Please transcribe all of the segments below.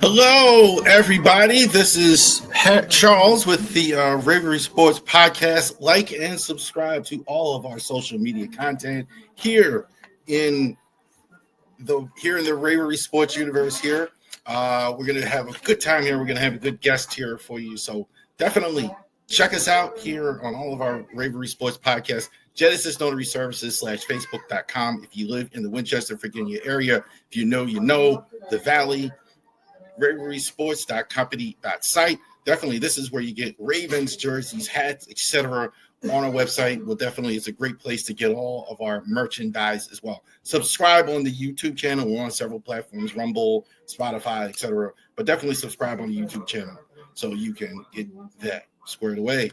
Hello, everybody. This is Charles with the Ravori Sports Podcast. Like and subscribe to all of our social media content here in the Ravori Sports universe. Here, we're gonna have a good time here. We're gonna have a good guest here for you. So definitely check us out here on all of our Ravori Sports Podcasts. Genesis Notary Services /Facebook.com. If you live in the Winchester, Virginia area, if you know, the Valley. RavoriSports.company.site. Definitely, this is where you get Ravens jerseys, hats, etc. on our website. Well, definitely, it's a great place to get all of our merchandise as well. Subscribe on the YouTube channel. We're on several platforms: Rumble, Spotify, etc. But definitely subscribe on the YouTube channel so you can get that squared away.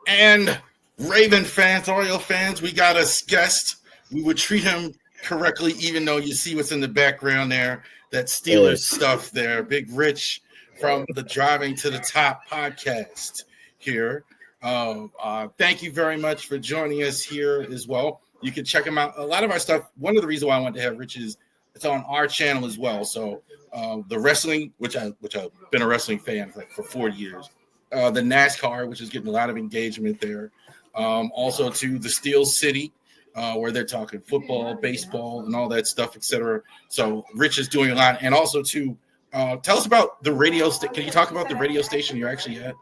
And Raven fans, Oriole fans, we got a guest. We would treat him correctly, even though you see what's in the background there. That Steelers stuff there. Big Rich from the Driving to the Top podcast here. Thank you very much for joining us here as well. You can check him out. A lot of our stuff, one of the reasons why I wanted to have Rich is it's on our channel as well. So the wrestling, which I've been a wrestling fan for 40 years. The NASCAR, which is getting a lot of engagement there. Also to the Steel City. Where they're talking football, baseball, and all that stuff, etc. So Rich is doing a lot. And also, tell us about the radio station. Can you talk about the radio station you're actually at,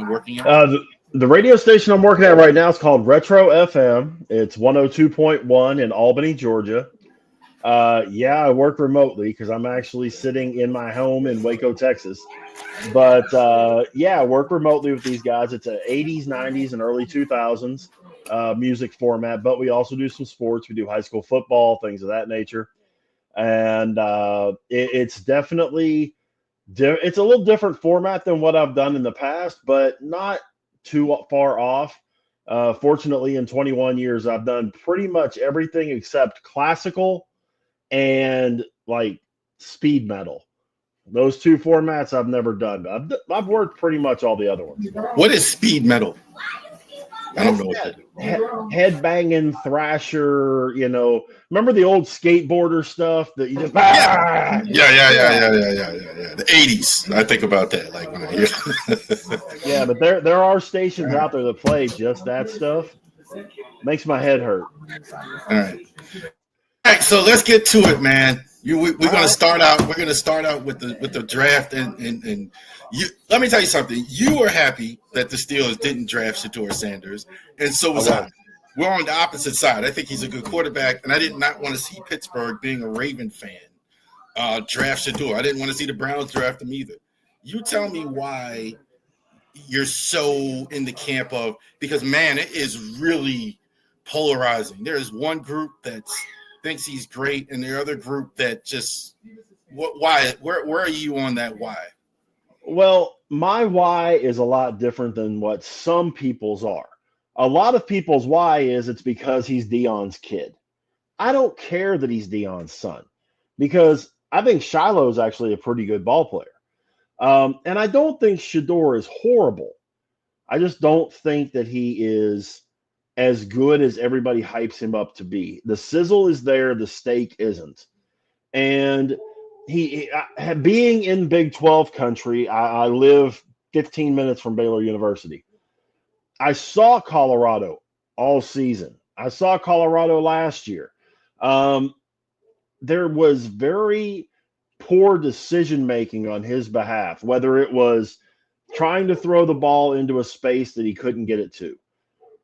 working at? The radio station I'm working at right now is called Retro FM. It's 102.1 in Albany, Georgia. I work remotely because I'm actually sitting in my home in Waco, Texas. But, I work remotely with these guys. It's a 80s, 90s, and early 2000s. Music format, but we also do some sports. We do high school football, things of that nature, and it's definitely it's a little different format than what I've done in the past, but not too far off. Fortunately, in 21 years, I've done pretty much everything except classical and like speed metal. Those two formats I've never done. I've worked pretty much all the other ones. What is speed metal? I don't know what that is. Head-banging thrasher, remember the old skateboarder stuff that you just Yeah. The 80s. I think about that like when I hear Yeah, but there are stations out there that play just that stuff. Makes my head hurt. All right, so let's get to it, man. We're gonna start out. We're gonna start out with the draft, and you. Let me tell you something. You were happy that the Steelers didn't draft Shedeur Sanders, and so was I. We're on the opposite side. I think he's a good quarterback, and I did not want to see Pittsburgh, being a Raven fan, draft Shedeur. I didn't want to see the Browns draft him either. You tell me why you're so in the camp of, because man, it is really polarizing. There is one group that thinks he's great, and the other group that just why? Where are you on that why? Well, my why is a lot different than what some people's are. A lot of people's why is it's because he's Deion's kid. I don't care that he's Deion's son, because I think Shiloh's actually a pretty good ball player. And I don't think Shedeur is horrible. I just don't think that he is as good as everybody hypes him up to be. The sizzle is there, the steak isn't. And he being in Big 12 country, I live 15 minutes from Baylor University. I saw Colorado all season. I saw Colorado last year. There was very poor decision-making on his behalf, whether it was trying to throw the ball into a space that he couldn't get it to,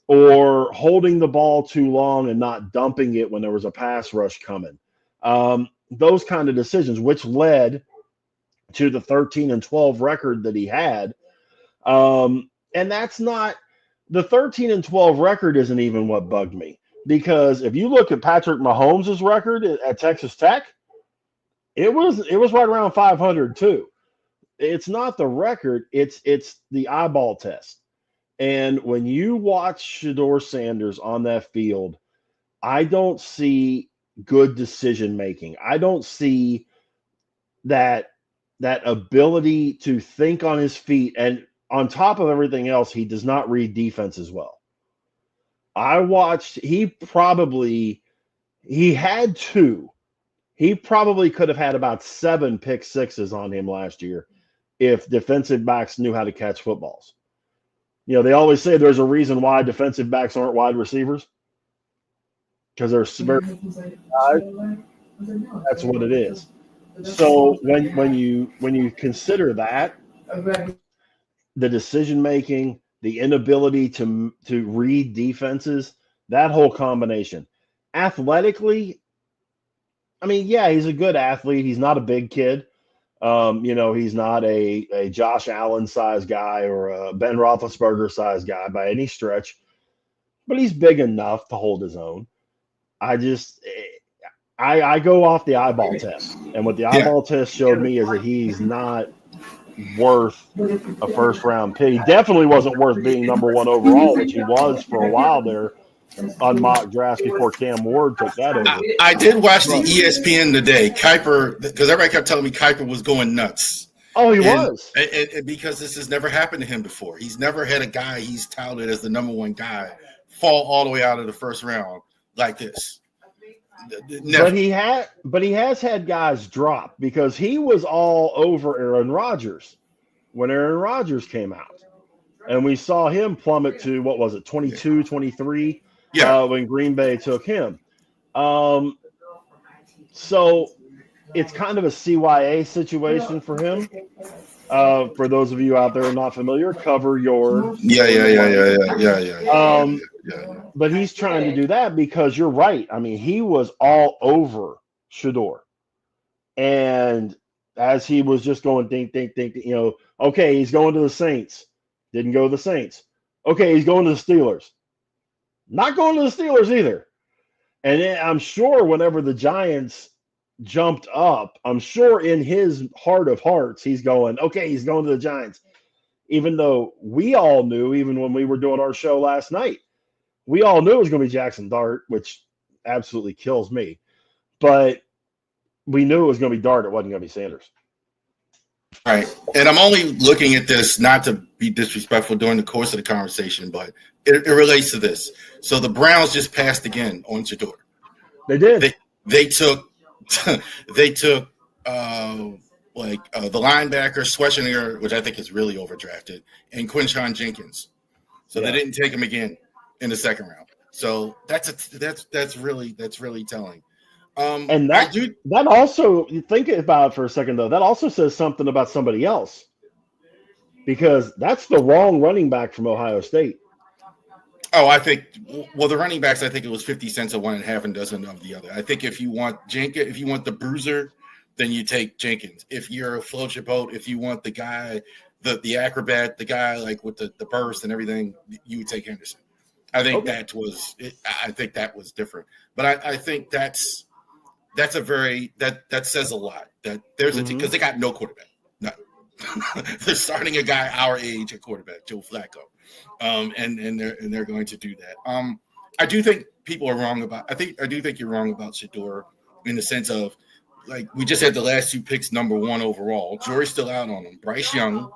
or holding the ball too long and not dumping it when there was a pass rush coming. Those kind of decisions, which led to the 13-12 record that he had. And that's not – the 13-12 record isn't even what bugged me. Because if you look at Patrick Mahomes' record at Texas Tech, it was right around 500 too. It's not the record; it's the eyeball test. And when you watch Shedeur Sanders on that field, I don't see good decision making. I don't see that ability to think on his feet, and on top of everything else, he does not read defense as well. I watched, he probably could have had about 7 pick sixes on him last year if defensive backs knew how to catch footballs. They always say there's a reason why defensive backs aren't wide receivers, because they're very guys. That's what it is. So when you consider that, the decision making, the inability to read defenses, that whole combination. Athletically, I mean, yeah, he's a good athlete. He's not a big kid. He's not a Josh Allen size guy or a Ben Roethlisberger size guy by any stretch, but he's big enough to hold his own. I go off the eyeball test, and what the eyeball test showed me is that he's not worth a first round pick. He definitely wasn't worth being number 1 overall, which he was for a while there on mock drafts before Cam Ward took that over. I did watch the ESPN today. Kuiper, because everybody kept telling me Kuiper was going nuts. Oh, he was. And because this has never happened to him before. He's never had a guy he's touted as the number 1 guy fall all the way out of the first round like this. Never. But he has had guys drop, because he was all over Aaron Rodgers when Aaron Rodgers came out. And we saw him plummet to, 22, 23? When Green Bay took him. So it's kind of a CYA situation for him. For those of you out there not familiar, cover your. Yeah. But he's trying to do that because you're right. I mean, he was all over Shedeur. And as he was just going, think, okay, he's going to the Saints. Didn't go to the Saints. Okay, he's going to the Steelers. Not going to the Steelers either. And then I'm sure whenever the Giants jumped up, I'm sure in his heart of hearts, he's going, okay, he's going to the Giants. Even though we all knew, even when we were doing our show last night, we all knew it was going to be Jackson Dart, which absolutely kills me. But we knew it was going to be Dart. It wasn't going to be Sanders. Right. And I'm only looking at this not to be disrespectful during the course of the conversation, but it relates to this. So the Browns just passed again on Shedeur. They did. They took the linebacker Schwarzenegger, which I think is really overdrafted, and Quinshon Jenkins. So they didn't take him again in the second round. So that's really telling. And that also, you think about it for a second though, that also says something about somebody else, because that's the wrong running back from Ohio State. Oh, I think, the running backs, I think it was 50 cents of one and half and dozen of the other. I think if you want if you want the bruiser, then you take Jenkins. If you're a float your boat, if you want the guy, the acrobat, the guy like with the burst and everything, you would take Henderson. I think that was different. But I think that's a very that says a lot. That there's because they got no quarterback. None. They're starting a guy our age at quarterback, Joe Flacco. And they're going to do that. I do think people are wrong about. I do think you're wrong about Shedeur in the sense of, like, we just had the last 2 picks number 1 overall. Jury's still out on them. Bryce Young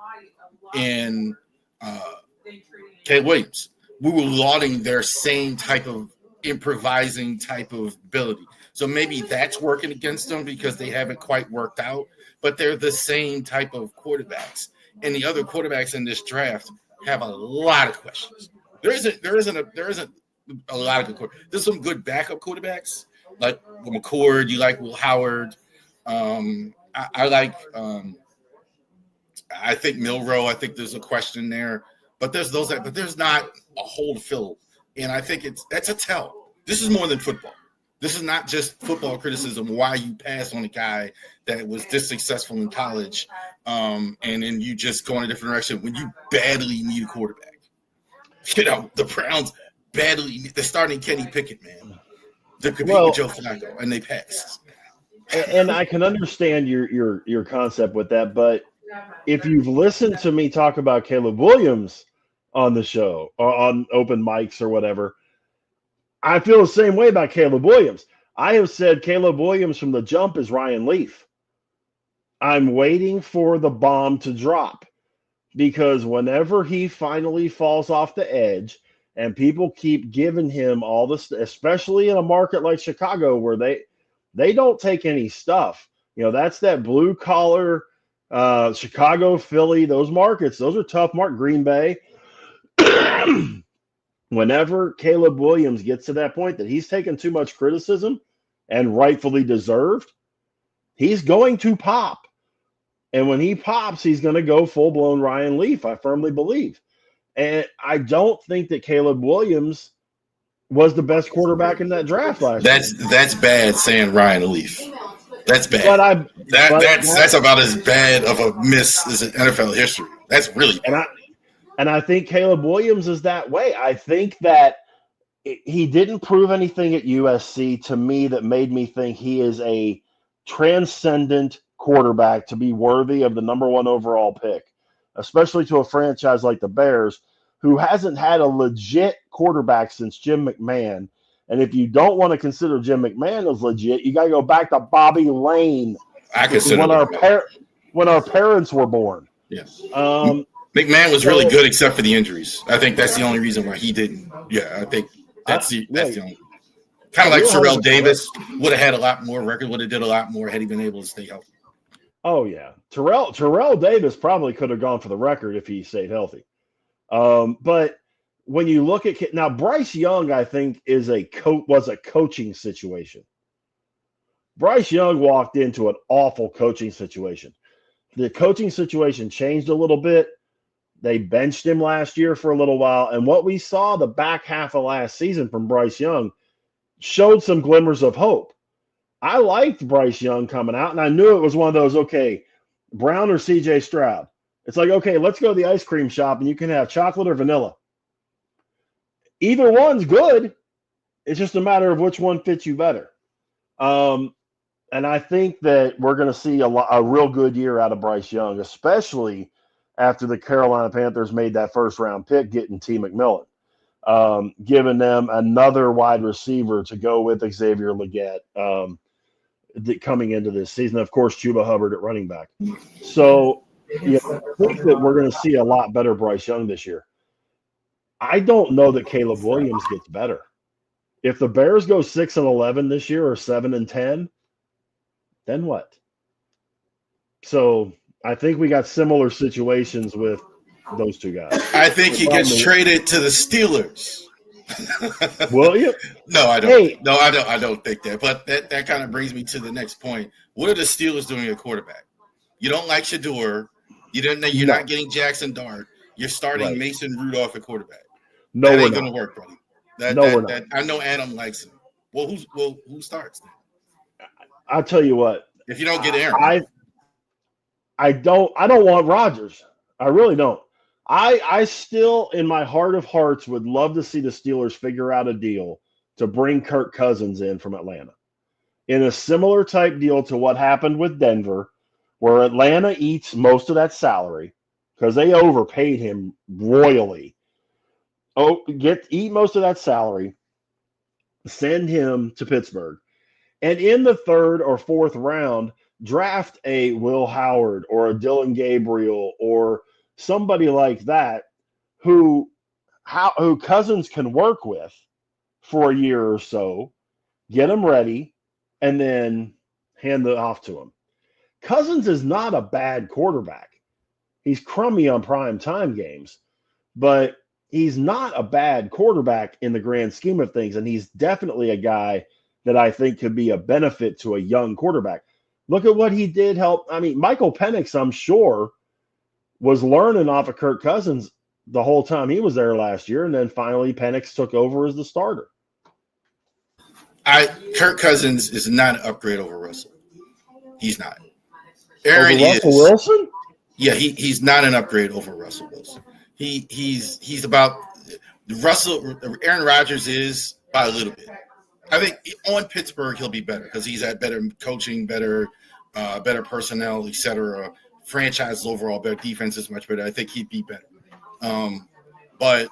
and Caleb Williams. We were lauding their same type of improvising type of ability. So maybe that's working against them because they haven't quite worked out. But they're the same type of quarterbacks, and the other quarterbacks in this draft have a lot of questions. There isn't a lot of good quarterbacks. There's some good backup quarterbacks like McCord. You like Will Howard. I like. I think Milroe. I think there's a question there, but there's not a hole to fill, and I think that's a tell. This is more than football. This is not just football criticism. Why you pass on a guy that was this successful in college, and then you just go in a different direction when you badly need a quarterback. The Browns badly. They're starting Kenny Pickett, man. They're competing Well, with Joe Flacco, and they passed. and I can understand your concept with that, but if you've listened to me talk about Caleb Williams on the show or on open mics or whatever, I feel the same way about Caleb Williams. I have said Caleb Williams from the jump is Ryan Leaf. I'm waiting for the bomb to drop because whenever he finally falls off the edge and people keep giving him all this, especially in a market like Chicago where they don't take any stuff. You know, that's that blue collar Chicago, Philly, those markets. Those are tough markets. Green Bay. Whenever Caleb Williams gets to that point that he's taken too much criticism and rightfully deserved, he's going to pop. And when he pops, he's going to go full-blown Ryan Leaf, I firmly believe. And I don't think that Caleb Williams was the best quarterback in that draft last year. That's bad saying Ryan Leaf. That's bad. That's about as bad of a miss as in NFL history. That's really bad. And I think Caleb Williams is that way. I think that he didn't prove anything at USC to me that made me think he is a transcendent quarterback to be worthy of the number 1 overall pick, especially to a franchise like the Bears, who hasn't had a legit quarterback since Jim McMahon. And if you don't want to consider Jim McMahon as legit, you got to go back to Bobby Lane. I consider when our parents were born. Yes. McMahon was really good except for the injuries. I think that's the only reason why he didn't. Yeah, I think that's the only. Kind of like Terrell Davis would have had a lot more record, would have did a lot more had he been able to stay healthy. Oh yeah, Terrell Davis probably could have gone for the record if he stayed healthy. But when you look at now, Bryce Young, I think was a coaching situation. Bryce Young walked into an awful coaching situation. The coaching situation changed a little bit. They benched him last year for a little while, and what we saw the back half of last season from Bryce Young showed some glimmers of hope. I liked Bryce Young coming out, and I knew it was one of those, okay, Brown or CJ Stroud. It's like, okay, let's go to the ice cream shop, and you can have chocolate or vanilla. Either one's good. It's just a matter of which one fits you better. And I think that we're going to see a real good year out of Bryce Young, especially after the Carolina Panthers made that first-round pick getting T. McMillan, giving them another wide receiver to go with Xavier Legette coming into this season. Of course, Chuba Hubbard at running back. So I think that we're going to see a lot better Bryce Young this year. I don't know that Caleb Williams gets better. If the Bears go 6-11 this year or 7-10, then what? So I think we got similar situations with those two guys. I think he gets traded to the Steelers. Will you? No, I don't. Hey. No, I don't think that. But that kind of brings me to the next point. What are the Steelers doing at quarterback? You don't like Shador. You're not getting Jackson Dart. You're starting Mason Rudolph at quarterback. No, that ain't gonna work, buddy. We're not. I know Adam likes him. Well, who starts then? I'll tell you what. If you don't get Aaron, I don't want Rodgers. I really don't. I still, in my heart of hearts, would love to see the Steelers figure out a deal to bring Kirk Cousins in from Atlanta. In a similar type deal to what happened with Denver, where Atlanta eats most of that salary because they overpaid him royally. Eat most of that salary, send him to Pittsburgh, and in the 3rd or 4th round, draft a Will Howard or a Dylan Gabriel or somebody like that who Cousins can work with for a year or so, get him ready, and then hand it off to him. Cousins is not a bad quarterback. He's crummy on prime time games, but he's not a bad quarterback in the grand scheme of things, and he's definitely a guy that I think could be a benefit to a young quarterback. Look at what he did help. I mean, Michael Penix, I'm sure, was learning off of Kirk Cousins the whole time he was there last year, and then finally Penix took over as the starter. Kirk Cousins is not an upgrade over Russell. He's not. Aaron over Russell Wilson? Yeah, he's not an upgrade over Russell Wilson. He's about Aaron Rodgers is by a little bit. I think on Pittsburgh he'll be better because he's at better coaching, better personnel, etc. Franchise overall better, defense is much better. I think he'd be better. But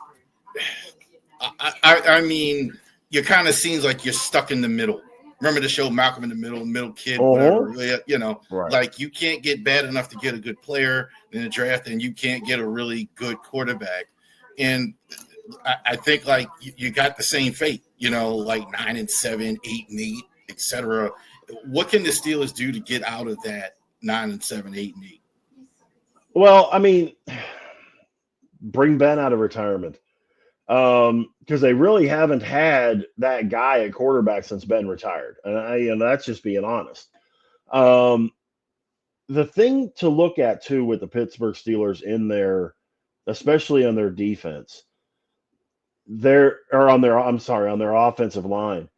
I mean, you kind of seems like you're stuck in the middle. Remember the show Malcolm in the Middle kid, whatever. You know, right. Like you can't get bad enough to get a good player in the draft, and you can't get a really good quarterback. And I think like you got the same fate, you know, like 9-7, 8-8, etc. What can the Steelers do to get out of that 9-7, 8-8? Well, I mean, bring Ben out of retirement. Because they really haven't had that guy at quarterback since Ben retired. And that's just being honest. The thing to look at too with the Pittsburgh Steelers especially on their defense, on their offensive line.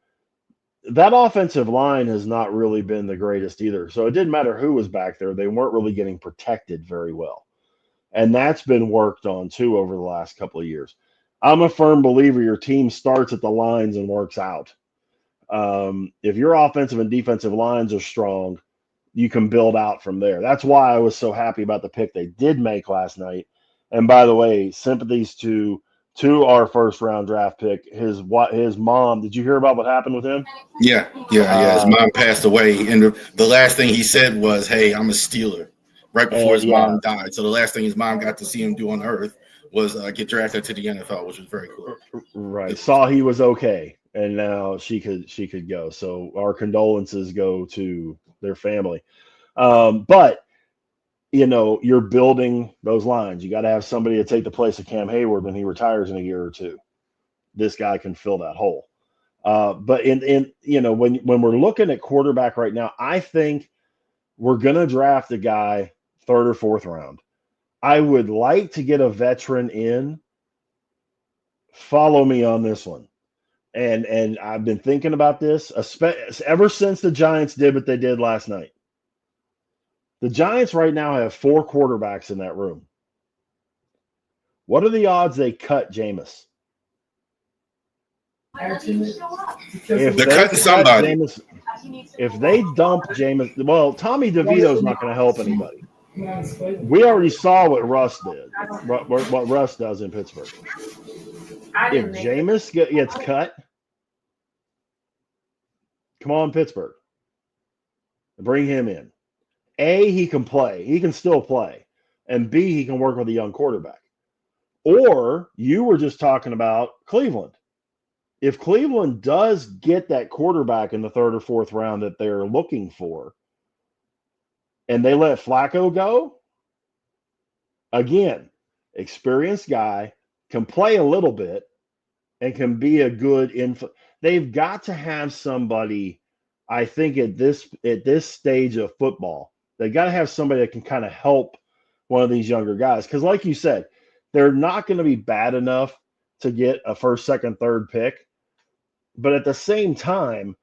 That offensive line has not really been the greatest either. So it didn't matter who was back there. They weren't really getting protected very well. And that's been worked on too over the last couple of years. I'm a firm believer your team starts at the lines and works out. If your offensive and defensive lines are strong, you can build out from there. That's why I was so happy about the pick they did make last night. And by the way, sympathies to our first round draft pick. His mom. Did you hear about what happened with him? Yeah. His mom passed away, and the last thing he said was, "Hey, I'm a Steeler." Right before his mom died. So the last thing his mom got to see him do on earth was get drafted to the NFL, which was very cool. Right. Saw he was okay, and now she could go. So our condolences go to their family. But you know, you're building those lines. You got to have somebody to take the place of Cam Hayward when he retires in a year or two. This guy can fill that hole. But in you know, when we're looking at quarterback right now, I think we're gonna draft a guy 3rd or 4th round. I would like to get a veteran in. Follow me on this one. And I've been thinking about this ever since the Giants did what they did last night. The Giants right now have 4 quarterbacks in that room. What are the odds they cut Jameis? They're cutting somebody. If they dump Jameis, well, Tommy DeVito's not going to help anybody. We already saw what Russ did, what Russ does in Pittsburgh. If Jameis gets cut, come on, Pittsburgh. Bring him in. A, he can play. He can still play. And B, he can work with a young quarterback. Or you were just talking about Cleveland. If Cleveland does get that quarterback in the 3rd or 4th round that they're looking for, and they let Flacco go, again, experienced guy, can play a little bit, and can be a good influence. They've got to have somebody, I think, at this stage of football. They got to have somebody that can kind of help one of these younger guys. Because like you said, they're not going to be bad enough to get a 1st, 2nd, 3rd pick. But at the same time,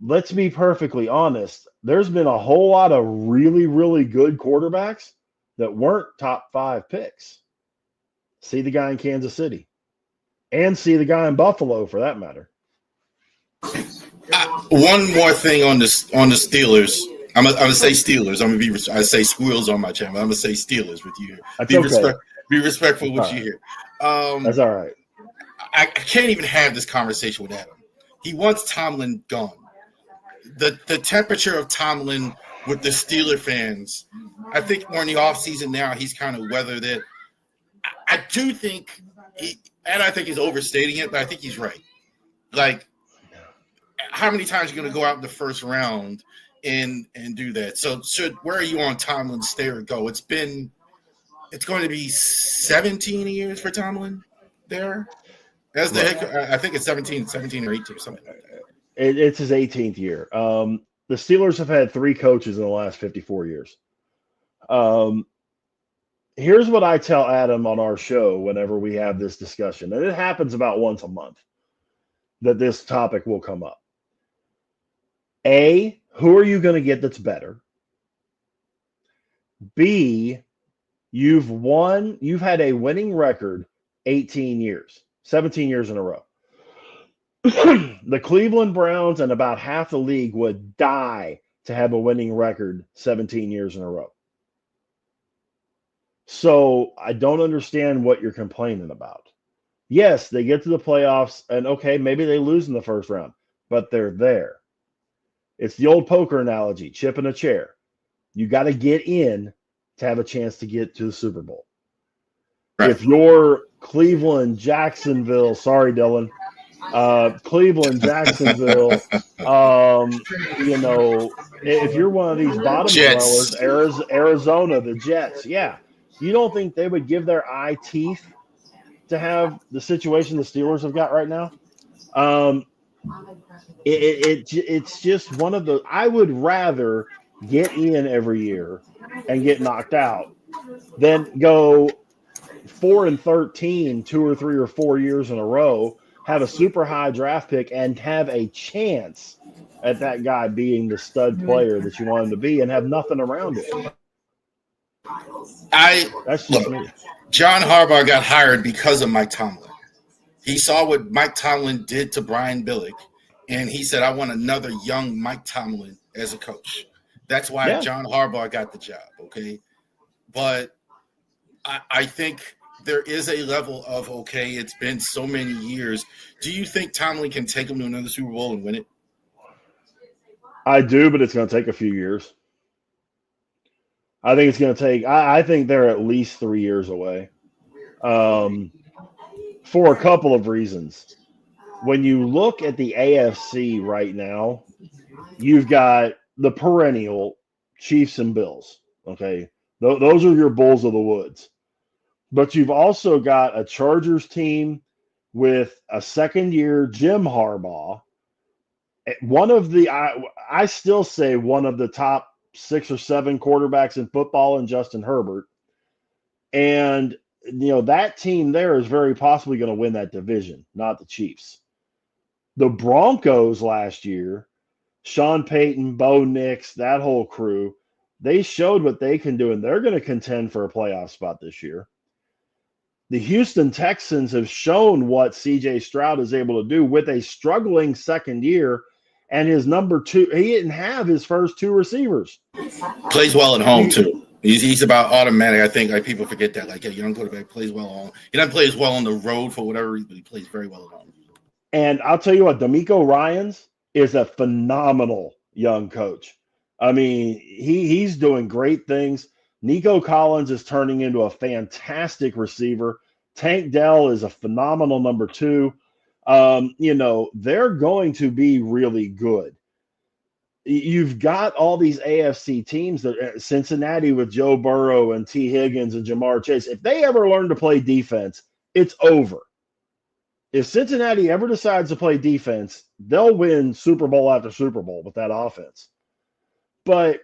let's be perfectly honest. There's been a whole lot of really, really good quarterbacks that weren't top 5 picks. See the guy in Kansas City. And see the guy in Buffalo, for that matter. One more thing on the Steelers. I'm gonna say Steelers. I say squirrels on my channel. I'm gonna say Steelers with you. Be respectful with you here. That's all right. I can't even have this conversation with Adam. He wants Tomlin gone. The temperature of Tomlin with the Steeler fans, I think more in the offseason now, he's kind of weathered it. I do think I think he's overstating it, but I think he's right. Like, how many times are you going to go out in the 1st round and do that? So where are you on Tomlin's stay or go? It's going to be 17 years for Tomlin there. As the head, I think it's 17 or 18 or something like that. It's his 18th year. The Steelers have had 3 coaches in the last 54 years. Here's what I tell Adam on our show whenever we have this discussion, and it happens about once a month that this topic will come up. A, who are you going to get that's better? B, you've had a winning record 18 years, 17 years in a row. The Cleveland Browns and about half the league would die to have a winning record 17 years in a row. So I don't understand what you're complaining about. Yes, they get to the playoffs, and okay, maybe they lose in the first round, but they're there. It's the old poker analogy, chip in a chair. You got to get in to have a chance to get to the Super Bowl. Right. If you're Cleveland, Jacksonville, sorry, Dylan, Cleveland, Jacksonville, if you're one of these bottom dwellers, Arizona, the Jets, yeah, you don't think they would give their eye teeth to have the situation the Steelers have got right now? It's just one of the. I would rather get in every year and get knocked out than go 4-13, 2 or 3 or 4 years in a row, have a super high draft pick, and have a chance at that guy being the stud player that you want him to be, and have nothing around it. That's just me. John Harbaugh got hired because of Mike Tomlin. He saw what Mike Tomlin did to Brian Billick, and he said, I want another young Mike Tomlin as a coach. That's why John Harbaugh got the job, okay? But I think there is a level of, okay, it's been so many years. Do you think Tomlin can take him to another Super Bowl and win it? I do, but it's going to take a few years. I think it's going to take – I think they're at least 3 years away for a couple of reasons. When you look at the AFC right now, you've got the perennial Chiefs and Bills, okay? Those are your bulls of the woods. But you've also got a Chargers team with a second-year Jim Harbaugh. One of the I still say one of the top 6 or 7 quarterbacks in football in Justin Herbert. And, that team there is very possibly going to win that division, not the Chiefs. The Broncos last year, Sean Payton, Bo Nix, that whole crew, they showed what they can do, and they're going to contend for a playoff spot this year. The Houston Texans have shown what C.J. Stroud is able to do with a struggling second year, and his number 2, he didn't have his first 2 receivers. Plays well at home, too. He's about automatic. I think people forget that. Like, a young quarterback plays well on. He doesn't play as well on the road for whatever reason, but he plays very well at home. And I'll tell you what, D'Amico Ryans is a phenomenal young coach. I mean, he's doing great things. Nico Collins is turning into a fantastic receiver. Tank Dell is a phenomenal number 2. They're going to be really good. You've got all these AFC teams, that Cincinnati with Joe Burrow and T. Higgins and Jamar Chase. If they ever learn to play defense, it's over. If Cincinnati ever decides to play defense, they'll win Super Bowl after Super Bowl with that offense. But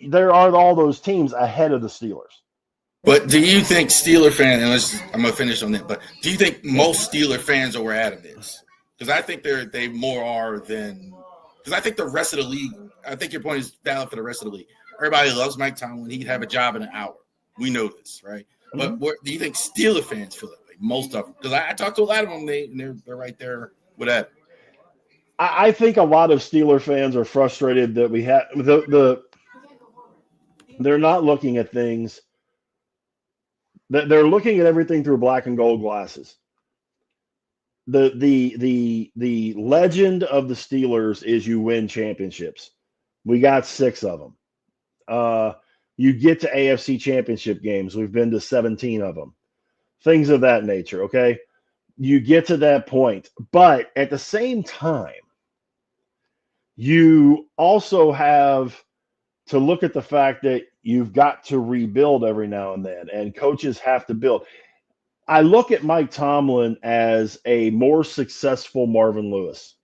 there are all those teams ahead of the Steelers. But do you think Steeler fans, and I'm going to finish on that, but do you think most Steeler fans are where Adam is? Because I think they more are than – because I think the rest of the league – I think your point is valid for the rest of the league. Everybody loves Mike Tomlin. He'd have a job in an hour. We know this, right? Mm-hmm. But what do you think Steeler fans feel that way? Most of them. Because I talked to a lot of them, and they're right there with that. I think a lot of Steeler fans are frustrated that we have they're not looking at things – they're looking at everything through black and gold glasses. The legend of the Steelers is you win championships. We got 6 of them. You get to AFC championship games. We've been to 17 of them. Things of that nature, okay? You get to that point. But at the same time, you also have to look at the fact that you've got to rebuild every now and then, and coaches have to build. I look at Mike Tomlin as a more successful Marvin Lewis.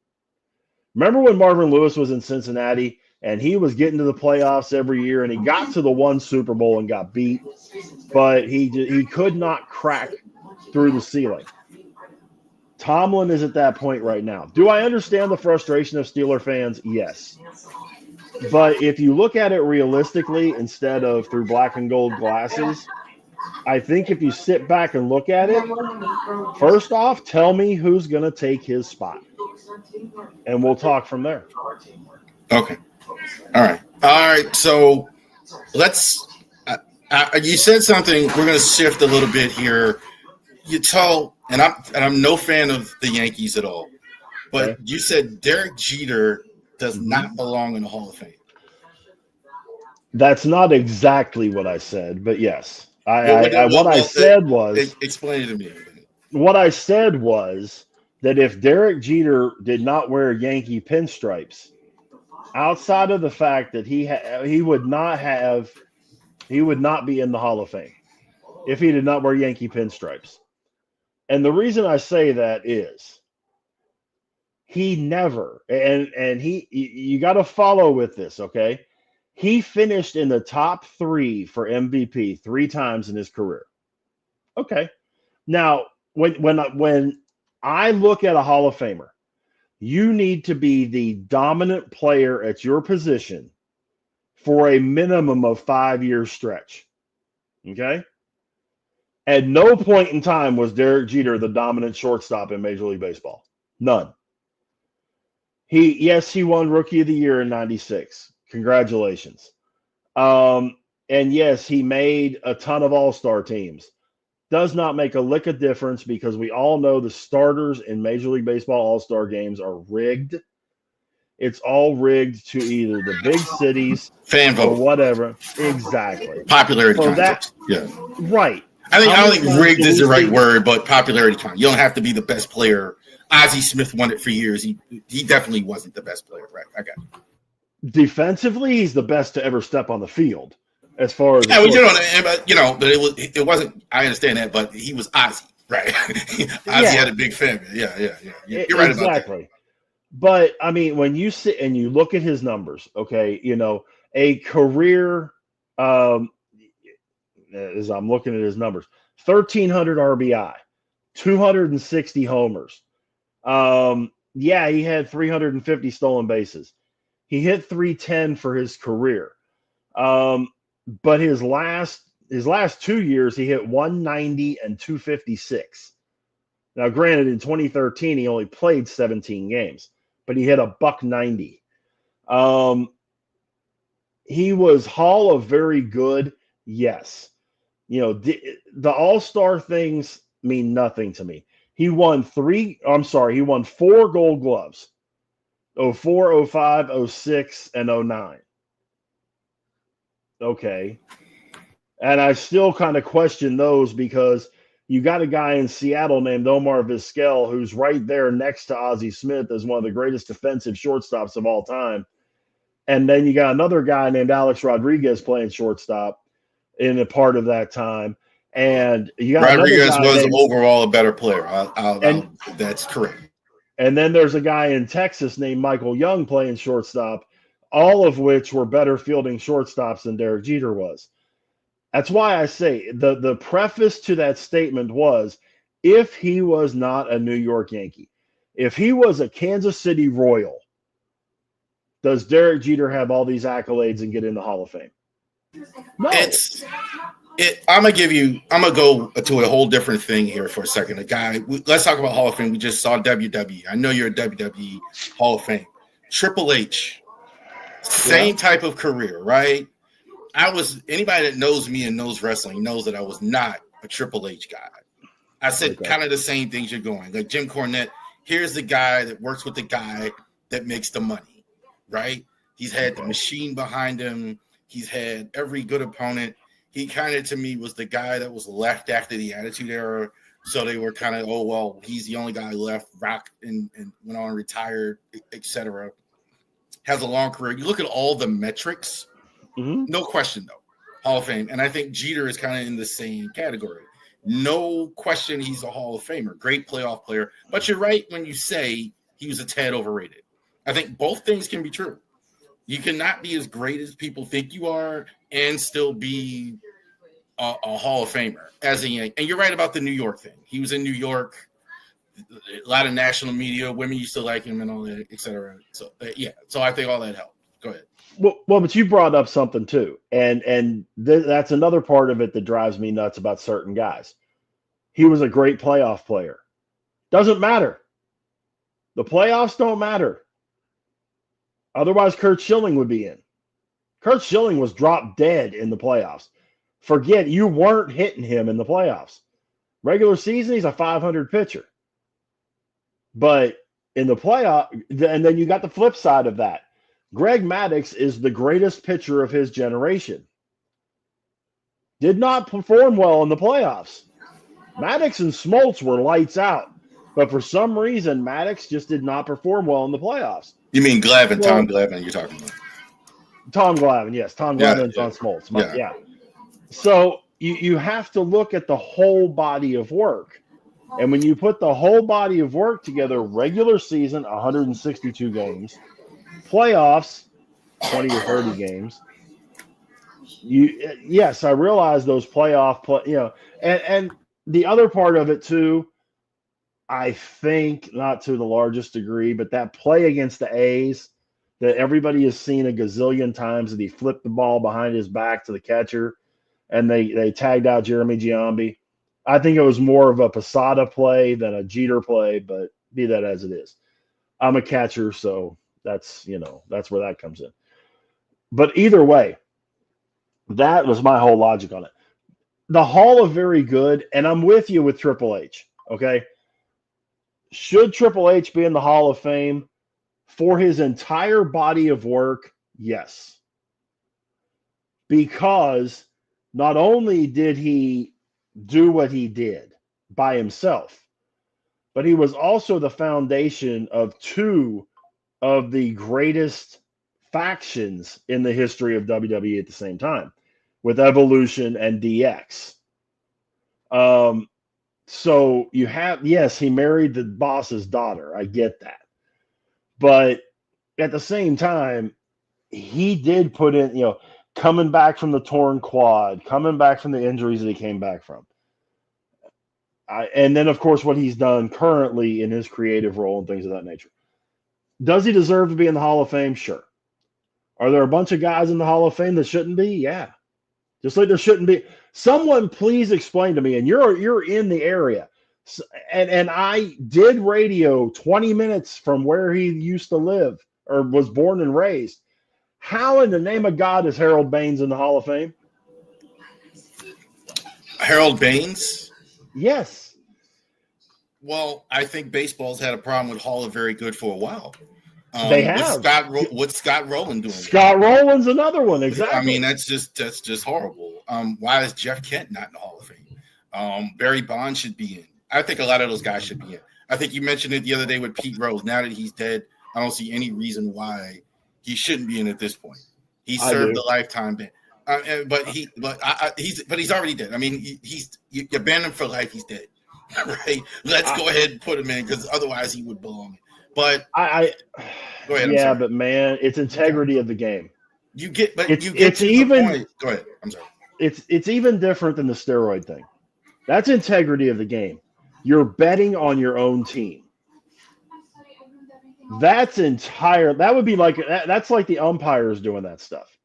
Remember when Marvin Lewis was in Cincinnati and he was getting to the playoffs every year, and he got to the one Super Bowl and got beat, but he could not crack through the ceiling. Tomlin is at that point right now. Do I understand the frustration of Steeler fans? Yes. But if you look at it realistically instead of through black and gold glasses, I think if you sit back and look at it, first off, tell me who's going to take his spot, and we'll talk from there. Okay. All right. So let's. You said something. We're going to shift a little bit here. I'm no fan of the Yankees at all, but Okay. you said Derek Jeter does not belong in the Hall of Fame. That's not exactly what I said, but yes. What I said was explain it to me. What I said was that if Derek Jeter did not wear Yankee pinstripes, outside of the fact that he would not be in the Hall of Fame if he did not wear Yankee pinstripes. And the reason I say that is he never, and you got to follow with this, okay? He finished in the top 3 for MVP 3 times in his career. Okay. Now, when I look at a Hall of Famer, you need to be the dominant player at your position for a minimum of 5-year stretch. Okay? At no point in time was Derek Jeter the dominant shortstop in Major League Baseball. None. He won Rookie of the Year in 96. Congratulations. And yes, he made a ton of all-star teams. Does not make a lick of difference because we all know the starters in Major League Baseball all-star games are rigged. It's all rigged to either the big cities, fan vote, or whatever. Exactly. Popularity contest. Yeah. Right. I don't think rigged is the right word, but popularity contest. You don't have to be the best player. Ozzie Smith won it for years. He definitely wasn't the best player. Right. I got it. Defensively, he's the best to ever step on the field. As far as but it wasn't. I understand that, but he was Ozzie, right? Ozzie had a big family. Yeah. You're right about that. But I mean, when you sit and you look at his numbers, okay, a career. As I'm looking at his numbers, 1,300 RBI, 260 homers. He had 350 stolen bases. He hit 310 for his career. But his last 2 years, he hit 190 and 256. Now, granted, in 2013, he only played 17 games, but he hit $190. He was Hall of Very Good, yes. The all-star things mean nothing to me. He won 4 Gold Gloves. 04, 05, 06, and 09. Okay. And I still kind of question those because you got a guy in Seattle named Omar Vizquel who's right there next to Ozzie Smith as one of the greatest defensive shortstops of all time. And then you got another guy named Alex Rodriguez playing shortstop in a part of that time. And you got Rodriguez was overall a better player. That's correct. And then there's a guy in Texas named Michael Young playing shortstop, all of which were better fielding shortstops than Derek Jeter was. That's why I say the preface to that statement was, if he was not a New York Yankee, if he was a Kansas City Royal, does Derek Jeter have all these accolades and get in the Hall of Fame? No. I'm gonna go to a whole different thing here for a second. Let's talk about Hall of Fame. We just saw WWE. I know you're a WWE Hall of Fame. Triple H, same type of career, right? Anybody that knows me and knows wrestling knows that I was not a Triple H guy. I said kind of the same things you're going. Like Jim Cornette, here's the guy that works with the guy that makes the money, right? He's had the machine behind him. He's had every good opponent. He kind of, to me, was the guy that was left after the Attitude Era. So they were kind of, he's the only guy left, rock and went on, retired, etc. Has a long career. You look at all the metrics, no question, though, Hall of Fame. And I think Jeter is kind of in the same category. No question he's a Hall of Famer. Great playoff player. But you're right when you say he was a tad overrated. I think both things can be true. You cannot be as great as people think you are and still be a Hall of Famer as a Yankee. And you're right about the New York thing. He was in New York. A lot of national media, women used to like him and all that, et cetera. So, So I think all that helped. Go ahead. Well, but you brought up something too, and that's another part of it that drives me nuts about certain guys. He was a great playoff player. Doesn't matter. The playoffs don't matter. Otherwise, Kurt Schilling would be in. Kurt Schilling was dropped dead in the playoffs. Forget, you weren't hitting him in the playoffs. Regular season, he's a 500 pitcher. But in the playoff, and then you got the flip side of that. Greg Maddux is the greatest pitcher of his generation. Did not perform well in the playoffs. Maddux and Smoltz were lights out. But for some reason, Maddux just did not perform well in the playoffs. You mean Glavine, Tom Glavine you're talking about? Tom Glavine, yes. Tom Glavine and John Smoltz. Yeah. So you have to look at the whole body of work. And when you put the whole body of work together, regular season, 162 games, playoffs, 20 or 30 games. Yes, I realize those and the other part of it too, I think, not to the largest degree, but that play against the A's that everybody has seen a gazillion times that he flipped the ball behind his back to the catcher and they tagged out Jeremy Giambi. I think it was more of a Posada play than a Jeter play, but be that as it is. I'm a catcher, so that's where that comes in. But either way, that was my whole logic on it. The Hall of Very Good, and I'm with you with Triple H, okay? Should Triple H be in the Hall of Fame for his entire body of work? Yes. Because not only did he do what he did by himself, but he was also the foundation of two of the greatest factions in the history of WWE at the same time, with Evolution and DX. So you have, yes, he married the boss's daughter. I get that. But at the same time, he did put in, coming back from the torn quad, coming back from the injuries that he came back from. And then, of course, what he's done currently in his creative role and things of that nature. Does he deserve to be in the Hall of Fame? Sure. Are there a bunch of guys in the Hall of Fame that shouldn't be? Yeah. Just like there shouldn't be. Someone please explain to me, and you're in the area, and I did radio 20 minutes from where he used to live or was born and raised. How in the name of God is Harold Baines in the Hall of Fame? Harold Baines? Yes. Well, I think baseball's had a problem with Hall of Very Good for a while. They have. What's Scott Rowland doing? Scott Rowland's another one, exactly. I mean, that's just horrible. Why is Jeff Kent not in the Hall of Fame? Barry Bonds should be in. I think a lot of those guys should be in. I think you mentioned it the other day with Pete Rose. Now that he's dead, I don't see any reason why he shouldn't be in at this point. He served a lifetime ban. But he's already dead. I mean, you ban him for life. He's dead, right? Let's go ahead and put him in because otherwise he would belong. But go ahead. Yeah, but man, it's integrity of the game. It's even. Go ahead. I'm sorry. It's even different than the steroid thing. That's integrity of the game. You're betting on your own team. That would be like that's like the umpires doing that stuff.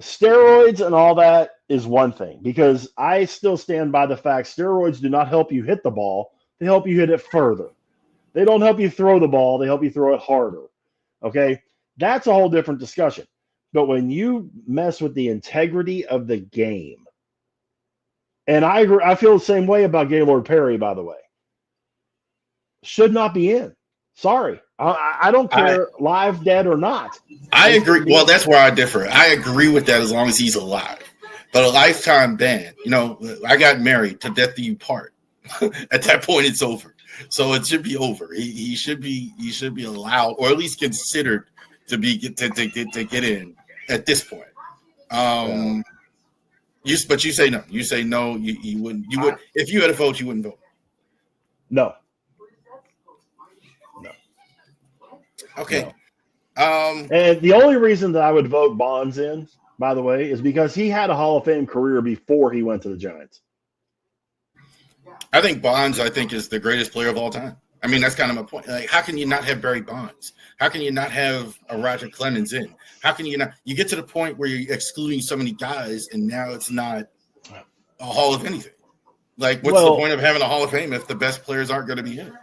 Steroids and all that is one thing, because I still stand by the fact steroids do not help you hit the ball. They help you hit it further. They don't help you throw the ball. They help you throw it harder. Okay? That's a whole different discussion. But when you mess with the integrity of the game, and I agree, I feel the same way about Gaylord Perry, by the way. Should not be in. Sorry. I don't care, live, dead, or not. I agree. Well, that's where I differ. I agree with that as long as he's alive. But a lifetime ban, I got married to death do you part. At that point, it's over. So it should be over. He should be allowed, or at least considered to get in at this point. But you say no. You say no. You wouldn't. You would if you had a vote. You wouldn't vote. No. Okay. No. And the only reason that I would vote Bonds in, by the way, is because he had a Hall of Fame career before he went to the Giants. I think Bonds, is the greatest player of all time. I mean, that's kind of my point. Like, how can you not have Barry Bonds? How can you not have a Roger Clemens in? How can you not? You get to the point where you're excluding so many guys, and now it's not a Hall of anything. Like, what's the point of having a Hall of Fame if the best players aren't going to be in it?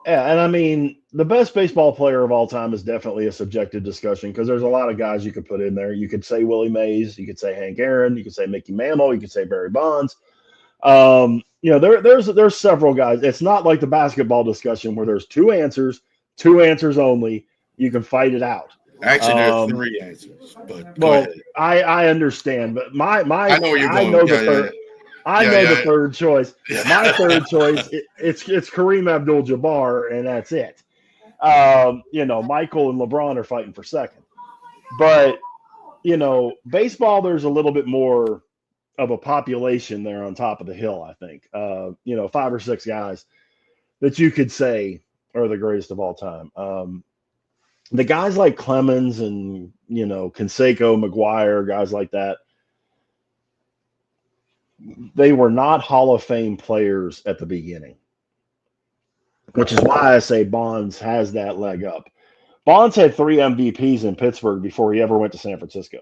Yeah, and I mean, the best baseball player of all time is definitely a subjective discussion because there's a lot of guys you could put in there. You could say Willie Mays, you could say Hank Aaron, you could say Mickey Mantle, you could say Barry Bonds. There's several guys. It's not like the basketball discussion where there's two answers only. You can fight it out. Actually, there's three answers. But I understand, but I know where you're going. The third choice. My third choice, it's Kareem Abdul-Jabbar, and that's it. Michael and LeBron are fighting for second. But, baseball, there's a little bit more of a population there on top of the hill, I think. 5 or 6 guys that you could say are the greatest of all time. The guys like Clemens and, Canseco, McGuire, guys like that, they were not Hall of Fame players at the beginning, which is why I say Bonds has that leg up. Bonds had 3 MVPs in Pittsburgh before he ever went to San Francisco.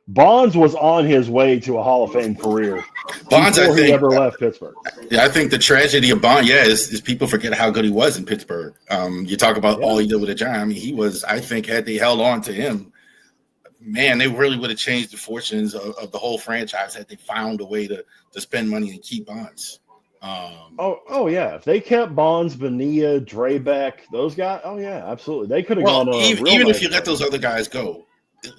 Bonds was on his way to a Hall of Fame career before he ever left Pittsburgh. Yeah, I think the tragedy of Bonds, is people forget how good he was in Pittsburgh. You talk about all he did with a giant. I mean, he was, I think, had they held on to him, man, they really would have changed the fortunes of the whole franchise had they found a way to spend money and keep Bonds. If they kept Bonds, Bonilla, Draybeck, those guys, absolutely. They could have gone on even if you let those other guys go,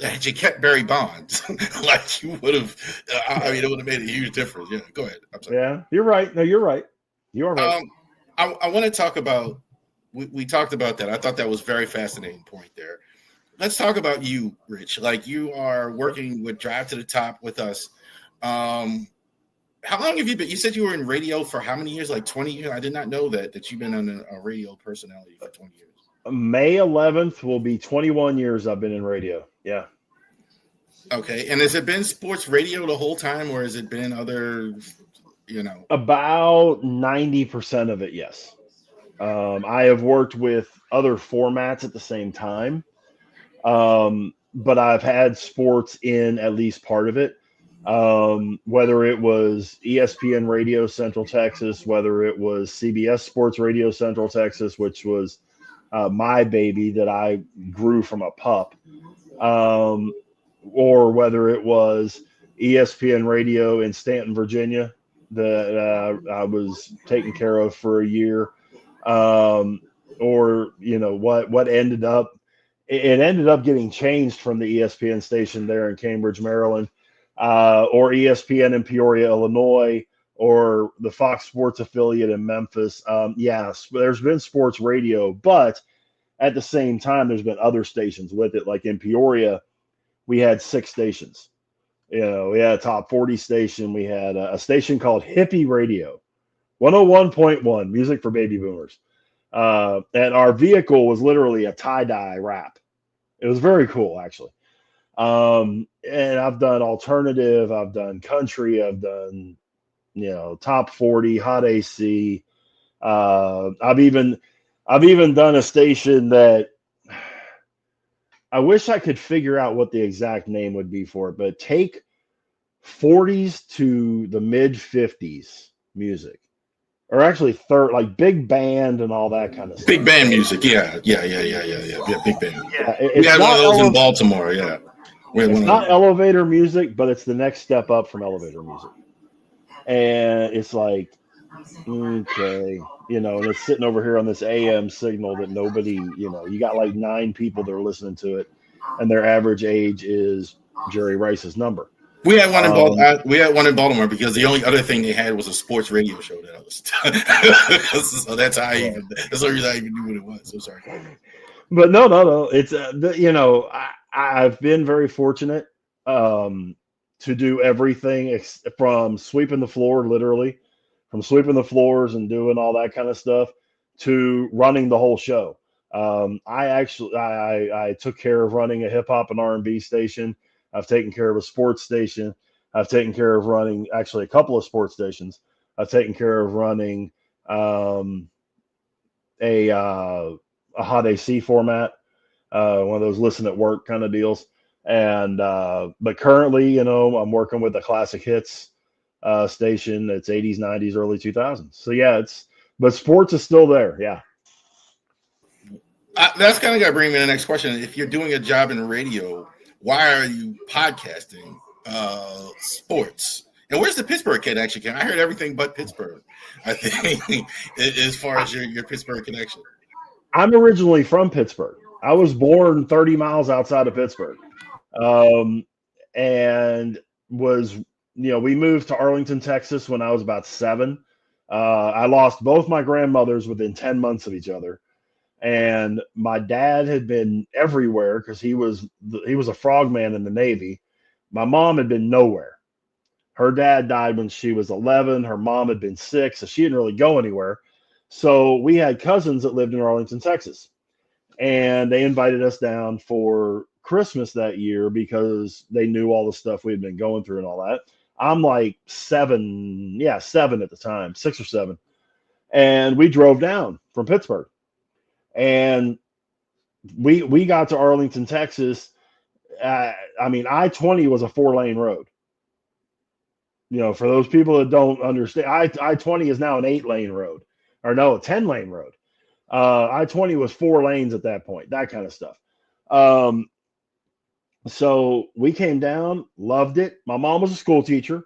had you kept Barry Bonds, like you would have, it would have made a huge difference. Yeah, go ahead. I'm sorry. Yeah, you're right. No, you're right. You are right. I want to talk about, we talked about that. I thought that was a very fascinating point there. Let's talk about you, Rich. Like, you are working with Drive to the Top with us. How long have you been? You said you were in radio for how many years? Like 20 years? I did not know that you've been on a radio personality for 20 years. May 11th will be 21 years I've been in radio. Yeah. Okay. And has it been sports radio the whole time, or has it been other, About 90% of it, yes. I have worked with other formats at the same time. But I've had sports in at least part of it. Whether it was ESPN Radio Central Texas, whether it was CBS Sports Radio Central Texas, which was my baby that I grew from a pup, or whether it was ESPN Radio in Stanton, Virginia, that I was taking care of for a year, or what ended up. It ended up getting changed from the ESPN station there in Cambridge, Maryland, or ESPN in Peoria, Illinois, or the Fox Sports affiliate in Memphis. Yes, there's been sports radio, but at the same time, there's been other stations with it. Like in Peoria, we had 6 stations. We had a top 40 station. We had a station called Hippie Radio, 101.1, music for baby boomers. And our vehicle was literally a tie-dye wrap. It was very cool, actually. And I've done alternative, I've done country, I've done, top 40, hot AC. I've even done a station that I wish I could figure out what the exact name would be for it, but take 40s to the mid 50s music. Or actually, like big band and all that kind of stuff. Big band music, yeah, big band. Yeah, we had one of those in Baltimore, yeah. It's not elevator music, but it's the next step up from elevator music. And it's like, okay, and it's sitting over here on this AM signal that nobody, you got like 9 people that are listening to it, and their average age is Jerry Rice's number. We had one in Baltimore because the only other thing they had was a sports radio show that I was. So that's how that's the reason I even knew what it was. I'm sorry. But no. It's I've been very fortunate to do everything from sweeping the floor, literally, from sweeping the floors and doing all that kind of stuff to running the whole show. I took care of running a hip hop and R&B station. I've taken care of a sports station. I've taken care of running actually a couple of sports stations. I've taken care of running um, a hot AC format, one of those listen at work kind of deals. And but currently, you know, I'm working with a classic hits station. It's 80s, 90s, early 2000s. So yeah, but sports is still there. Yeah. That's kind of got to bring me to the next question. If you're doing a job in radio, why are you podcasting sports? And where's the Pittsburgh connection? I heard everything but Pittsburgh, I think, as far as your Pittsburgh connection. I'm originally from Pittsburgh. I was born 30 miles outside of Pittsburgh. And we moved to Arlington, Texas when I was about 7. I lost both my grandmothers within 10 months of each other. And my dad had been everywhere because he was a frogman in the Navy. My mom had been nowhere. Her dad died when she was 11. Her mom had been sick, so she didn't really go anywhere. So we had cousins that lived in Arlington, Texas, and they invited us down for Christmas that year because they knew all the stuff we had been going through and all that. I'm like 7 at the time, 6 or 7. And we drove down from Pittsburgh. And we got to Arlington, Texas. I-20 was a 4-lane road. You know, for those people that don't understand, I-20 is now an 8-lane road, or no, a 10-lane road. I-20 was 4 lanes at that point, that kind of stuff. So we came down, loved it. My mom was a school teacher.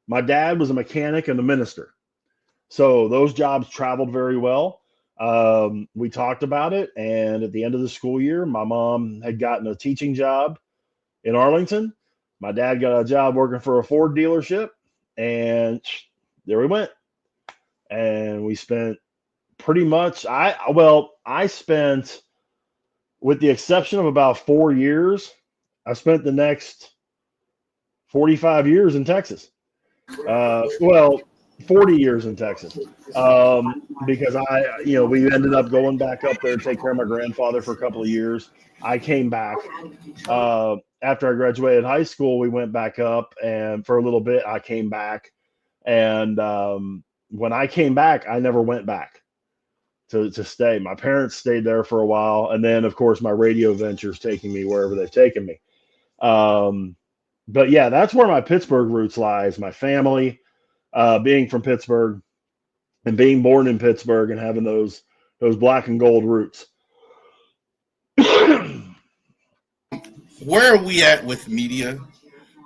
My dad was a mechanic and a minister. So those jobs traveled very well. We talked about it, and at the end of the school year, my mom had gotten a teaching job in Arlington. My dad got a job working for a Ford dealership, and there we went. And we spent pretty much, I spent, with the exception of about 4 years, I spent the next 45 years in Texas. 40 years in Texas, because we ended up going back up there to take care of my grandfather for a couple of years. I came back after I graduated high school. We went back up, and for a little bit, I came back. And when I came back, I never went back to stay. My parents stayed there for a while, and then, of course, my radio ventures taking me wherever they've taken me. But yeah, that's where my Pittsburgh roots lies. My family. Being from Pittsburgh and being born in Pittsburgh and having those black and gold roots. Where are we at with media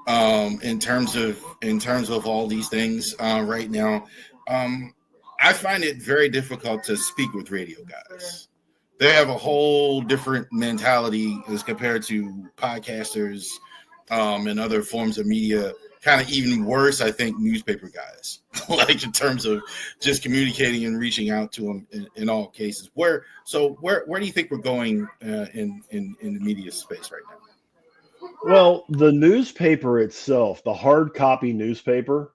in terms of all these things right now? I find it very difficult to speak with radio guys. They have a whole different mentality as compared to podcasters and other forms of media. Kind of even worse, I think, newspaper guys, like in terms of just communicating and reaching out to them in all cases. Where do you think we're going in the media space right now? Well, the newspaper itself, the hard copy newspaper,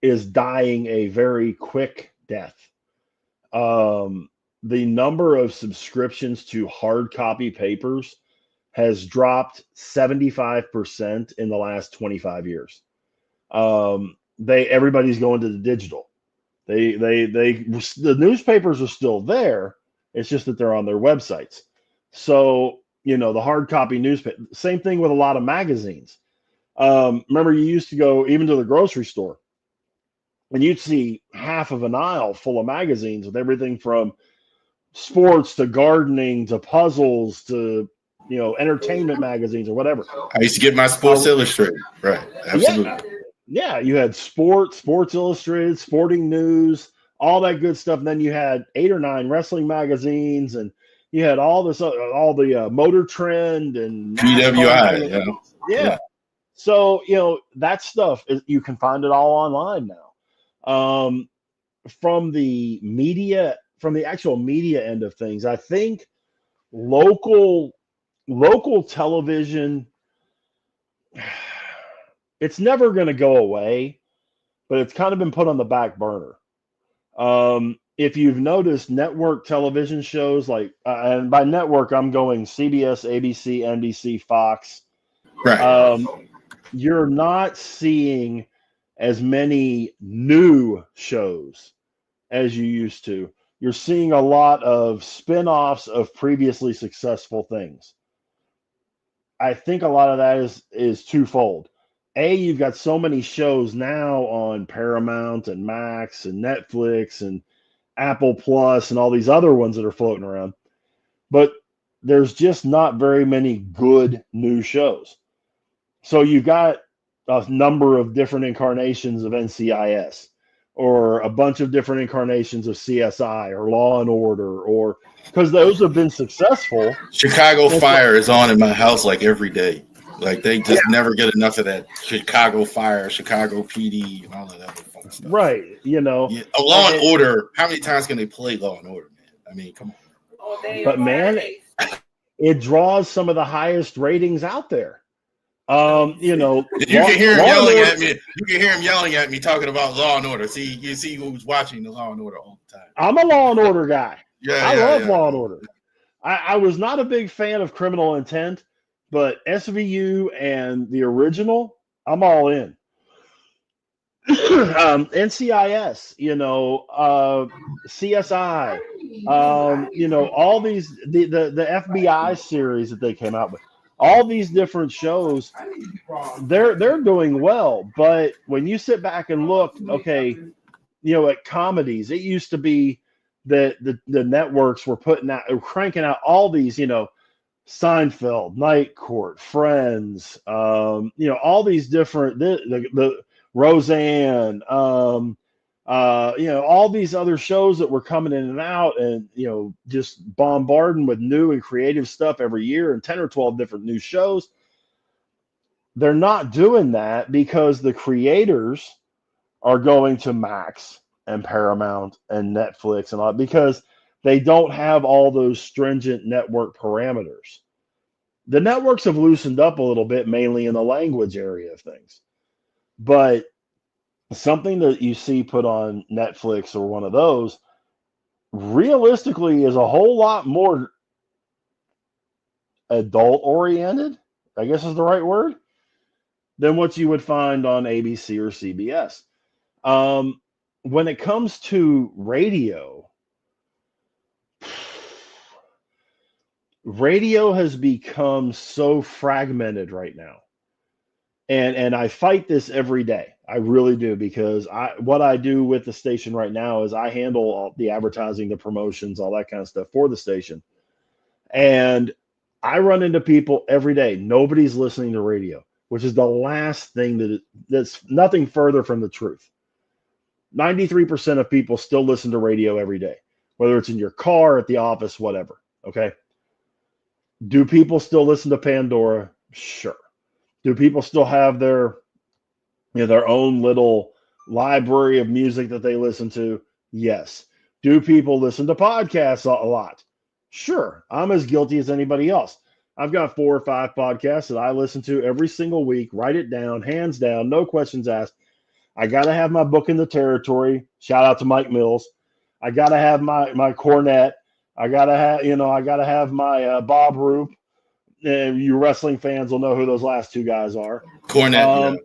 is dying a very quick death. The number of subscriptions to hard copy papers has dropped 75% in the last 25 years. Everybody's going to the digital. The newspapers are still there. It's just that they're on their websites. So, the hard copy newspaper, same thing with a lot of magazines. Remember, you used to go even to the grocery store and you'd see half of an aisle full of magazines with everything from sports to gardening to puzzles to entertainment magazines or whatever. I used to get my Sports Illustrated. Right. Absolutely. Yeah. You had Sports Illustrated, Sporting News, all that good stuff. And then you had 8 or 9 wrestling magazines, and you had all the Motor Trend and PWI. Yeah. So, that stuff, you can find it all online now. From the actual media end of things, I think local television, it's never going to go away, but it's kind of been put on the back burner. If you've noticed, network television shows and by network, I'm going CBS, ABC, NBC, Fox. Right. You're not seeing as many new shows as you used to. You're seeing a lot of spin-offs of previously successful things. I think a lot of that is twofold. A, you've got so many shows now on Paramount and Max and Netflix and Apple Plus and all these other ones that are floating around. But there's just not very many good new shows. So you've got a number of different incarnations of NCIS or a bunch of different incarnations of CSI or Law and Order, or because those have been successful. Chicago Fire is on in my house like every day. Like they just never get enough of that Chicago Fire, Chicago PD, and all of that other fun stuff. Right. You know, a Law and Order. How many times can they play Law and Order, man? I mean, come on. But man, it draws some of the highest ratings out there. You know, you can hear him yelling at me. You can hear him yelling at me talking about Law and Order. See, you see who's watching the Law and Order all the time. I'm a Law and Order guy. I love Law and Order. I was not a big fan of Criminal Intent, but SVU and the original, I'm all in. NCIS, you know, CSI, you know, all these the FBI series that they came out with. All these different shows, they're doing well. But when you sit back and look, okay, you know, at comedies, it used to be that the networks were cranking out all these, you know, Seinfeld, Night Court, Friends, you know, all these different the Roseanne, you know, all these other shows that were coming in and out, and you know, just bombarding with new and creative stuff every year, and 10 or 12 different new shows. They're not doing that because the creators are going to Max and Paramount and Netflix and all, because they don't have all those stringent network parameters. The networks have loosened up a little bit, mainly in the language area of things, but something that you see put on Netflix or one of those realistically is a whole lot more adult oriented, I guess is the right word, than what you would find on ABC or CBS. When it comes to radio has become so fragmented right now. And I fight this every day. I really do, because what I do with the station right now is I handle all the advertising, the promotions, all that kind of stuff for the station. And I run into people every day. Nobody's listening to radio, which is the last thing that's nothing further from the truth. 93% of people still listen to radio every day, whether it's in your car, at the office, whatever. Okay. Do people still listen to Pandora? Sure. Do people still have their own little library of music that they listen to? Yes. Do people listen to podcasts a lot? Sure. I'm as guilty as anybody else. I've got 4 or 5 podcasts that I listen to every single week. Write it down, hands down, no questions asked. I got to have my book in the territory. Shout out to Mike Mills. I got to have my Cornette. I got to have my Bob Roop. You wrestling fans will know who those last 2 guys are. Cornette.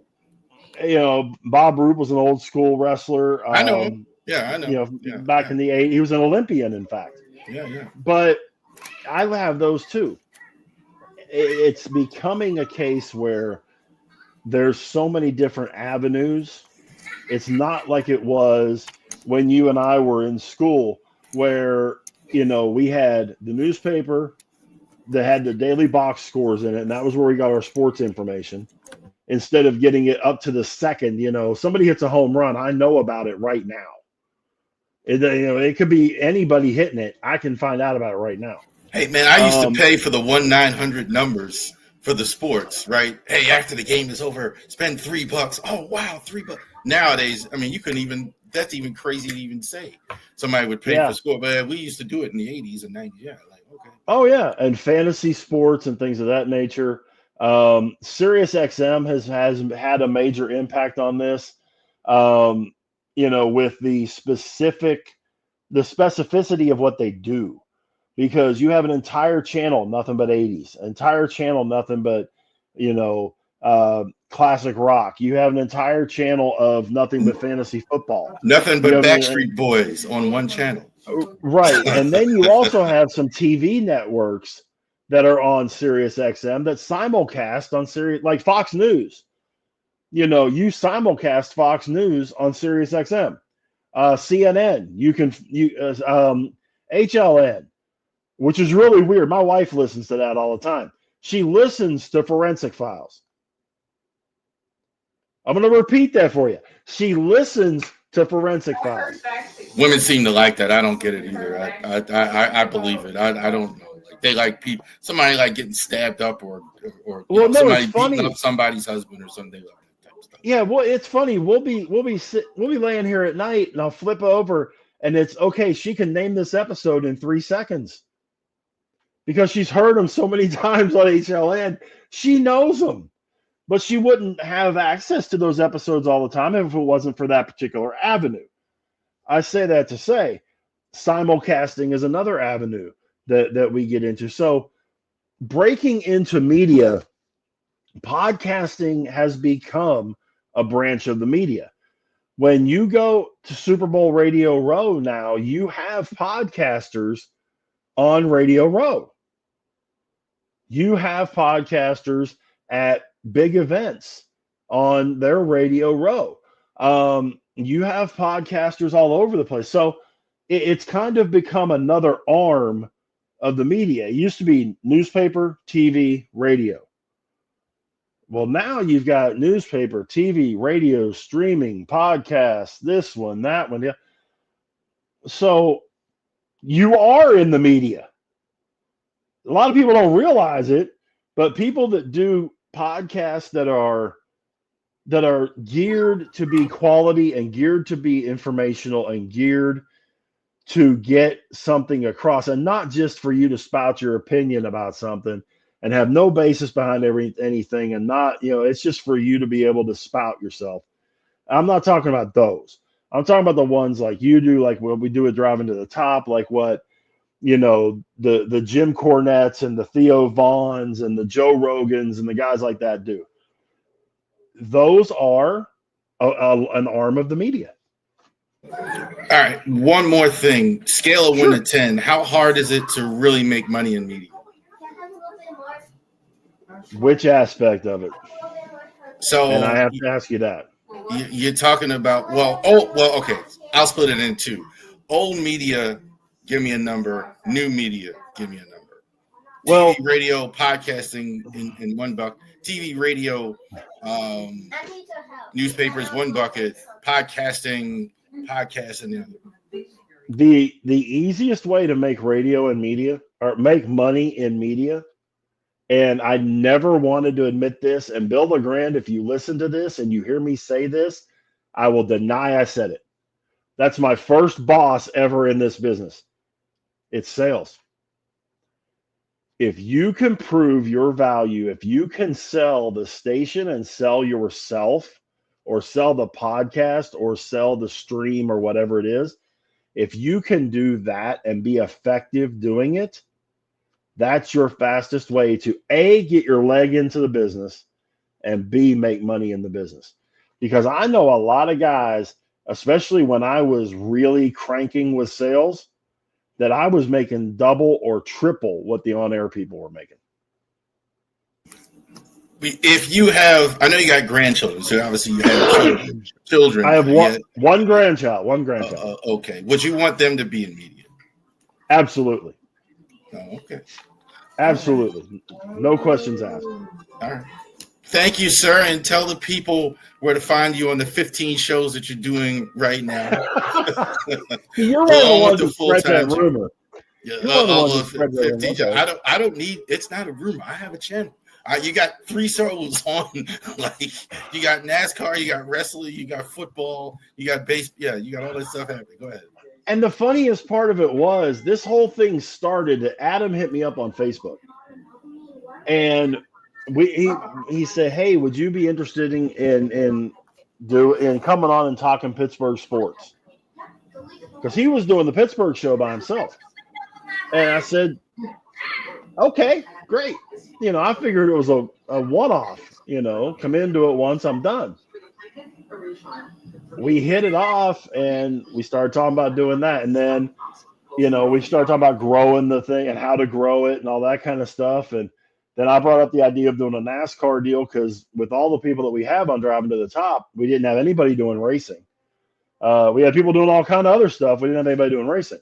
You know, Bob Roop was an old school wrestler. I know him. Yeah, I know. You know, back in the 80s, he was an Olympian, in fact. Yeah. But I have those too. It's becoming a case where there's so many different avenues. It's not like it was when you and I were in school, where, you know, we had the newspaper that had the daily box scores in it, and that was where we got our sports information. Instead of getting it up to the second, you know, somebody hits a home run, I know about it right now. It could be anybody hitting it. I can find out about it right now. Hey, man, I used to pay for the 1-900 numbers for the sports, right? Hey, after the game is over, spend $3. Oh, wow, $3. Nowadays, I mean, you couldn't even, that's even crazy to even say. Somebody would pay for score, but we used to do it in the 80s and 90s. Yeah, like, okay. Oh, yeah, and fantasy sports and things of that nature. Sirius XM has had a major impact on this, you know, with the specificity of what they do, because you have an entire channel, nothing but 80s, entire channel, nothing but, you know, classic rock. You have an entire channel of nothing but fantasy football. Nothing but Backstreet Boys on one channel. Right. And then you also have some TV networks that are on Sirius XM that simulcast on Sirius, like Fox News. You simulcast Fox News on Sirius XM. CNN, HLN, which is really weird. My wife listens to that all the time. She listens to Forensic Files. I'm going to repeat that for you. She listens to Forensic Files. Women seem to like that. I don't get it either. I believe it. I don't know. Like they like people. Somebody like getting stabbed up or somebody beating up somebody's husband or something. They like that type of stuff. Yeah, well, it's funny. We'll be laying here at night, and I'll flip over, and it's okay. She can name this episode in 3 seconds because she's heard them so many times on HLN. She knows them. But she wouldn't have access to those episodes all the time if it wasn't for that particular avenue. I say that to say simulcasting is another avenue that we get into. So breaking into media, podcasting has become a branch of the media. When you go to Super Bowl Radio Row now, you have podcasters on Radio Row. You have podcasters at big events on their Radio Row. You have podcasters all over the place. So it's kind of become another arm of the media. It used to be newspaper, TV, radio. Well, now you've got newspaper, TV, radio, streaming, podcasts, this one, that one. Yeah. So you are in the media. A lot of people don't realize it, but people that do podcasts that are geared to be quality and geared to be informational and geared to get something across, and not just for you to spout your opinion about something and have no basis behind anything, and not, it's just for you to be able to spout yourself. I'm not talking about those. I'm talking about the ones like you do, like what we do at Driving to the Top, like what the Jim Cornettes and the Theo Vaughns and the Joe Rogans and the guys like that do. Those are an arm of the media. All right. One more thing. Scale of 1 to 10. How hard is it to really make money in media? Which aspect of it? So, and I have to ask you that. You're talking about, okay. I'll split it in two. Old media, give me a number. New media, give me a number. Well, TV, radio, podcasting in one bucket. TV, radio, newspapers, one bucket. Podcasting in the other. The easiest way to make radio and media, or make money in media, and I never wanted to admit this, and Bill LeGrand, if you listen to this and you hear me say this, I will deny I said it. That's my first boss ever in this business. It's sales. If you can prove your value, if you can sell the station and sell yourself, or sell the podcast, or sell the stream, or whatever it is, if you can do that and be effective doing it, that's your fastest way to A, get your leg into the business, and B, make money in the business. Because I know a lot of guys, especially when I was really cranking with sales, that I was making double or triple what the on-air people were making. If you have, I know you got grandchildren, so obviously you have children. I have one grandchild. Okay. Would you want them to be in media? Absolutely. Oh, okay. Absolutely. No questions asked. All right. Thank you, sir. And tell the people where to find you on the 15 shows that you're doing right now. You're one of the ones that spread that rumor. Yeah, all of 15 shows. I don't need, it's not a rumor. I have a channel. You got 3 shows on, like you got NASCAR, you got wrestling, you got football, you got base. Yeah, you got all this stuff happening. Go ahead. And the funniest part of it was this whole thing started. Adam hit me up on Facebook, and he said, "Hey, would you be interested in coming on and talking Pittsburgh sports?" Because he was doing the Pittsburgh show by himself, and I said, "Okay." great. I figured it was a one-off. Come into it once, I'm done. We hit it off, and we started talking about doing that, and then we started talking about growing the thing and how to grow it and all that kind of stuff. And then I brought up the idea of doing a NASCAR deal because with all the people that we have on Driving to the Top, we didn't have anybody doing racing. We had people doing all kind of other stuff. We didn't have anybody doing racing.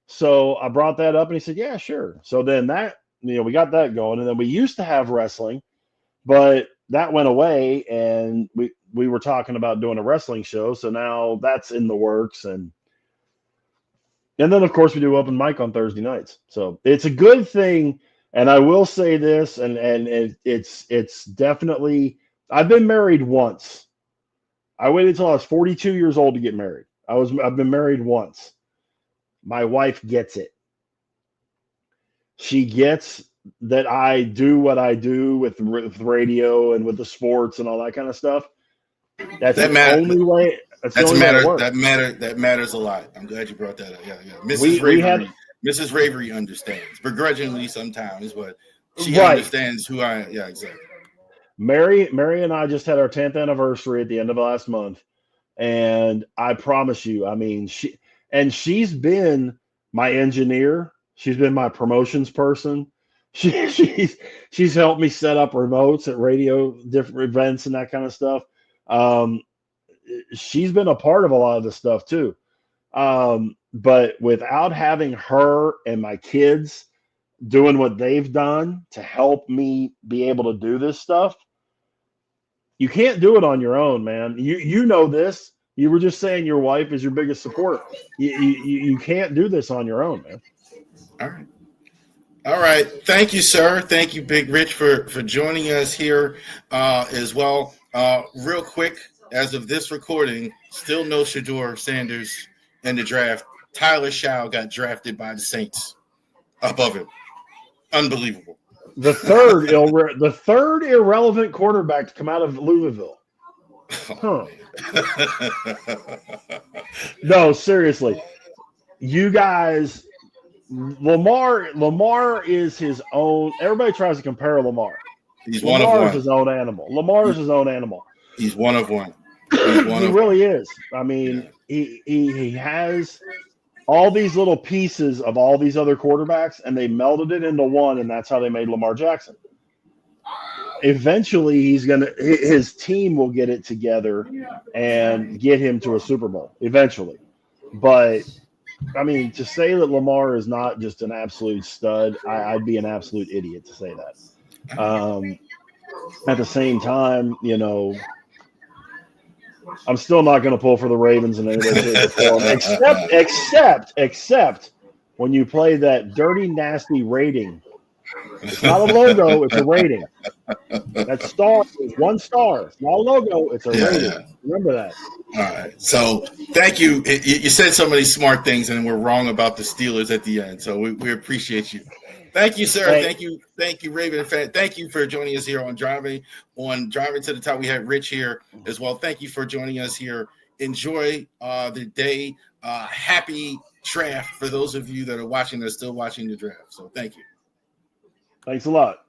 So I brought that up, and he said, yeah, sure. So then we got that going. And then we used to have wrestling, but that went away, and we were talking about doing a wrestling show. So now that's in the works. And then, of course, we do open mic on Thursday nights. So it's a good thing. And I will say this, and it's definitely, I've been married once. I waited until I was 42 years old to get married. I've been married once. My wife gets it. She gets that I do what I do with radio and with the sports and all that kind of stuff. That's the only way. That matters a lot. I'm glad you brought that up. Yeah. Mrs. Ravori understands, begrudgingly sometimes, but she understands who I am. Yeah, exactly. Mary and I just had our 10th anniversary at the end of last month, and I promise you, I mean, she's been my engineer. She's been my promotions person. She's helped me set up remotes at radio, different events and that kind of stuff. She's been a part of a lot of this stuff too. But without having her and my kids doing what they've done to help me be able to do this stuff, you can't do it on your own, man. You know this. You were just saying your wife is your biggest support. You can't do this on your own, man. All right. Thank you, sir. Thank you, Big Rich, for joining us here as well. Real quick, as of this recording, still no Shedeur Sanders in the draft. Tyler Shaw got drafted by the Saints above him. Unbelievable. The third irrelevant quarterback to come out of Louisville. Huh. No, seriously. You guys, Lamar is his own. Everybody tries to compare Lamar. Lamar is his own animal. Lamar is his own animal. He's one of one. He really is. I mean, he has all these little pieces of all these other quarterbacks, and they melded it into one, and that's how they made Lamar Jackson. Eventually, his team will get it together and get him to a Super Bowl. Eventually, but I mean, to say that Lamar is not just an absolute stud, I'd be an absolute idiot to say that. At the same time, I'm still not going to pull for the Ravens in any way, shape, or form, except when you play that dirty, nasty rating. It's not a logo; it's a rating. That star is 1 star. It's not a logo; it's a rating. Remember that. All right. So, thank you. You said so many smart things, and we're wrong about the Steelers at the end. So we appreciate you. Thank you, sir. Thank you, Raven fan. Thank you for joining us here on Driving to the Top. We had Rich here as well. Thank you for joining us here. Enjoy the day. Happy draft for those of you that are watching, that are still watching the draft. So thank you. Thanks a lot.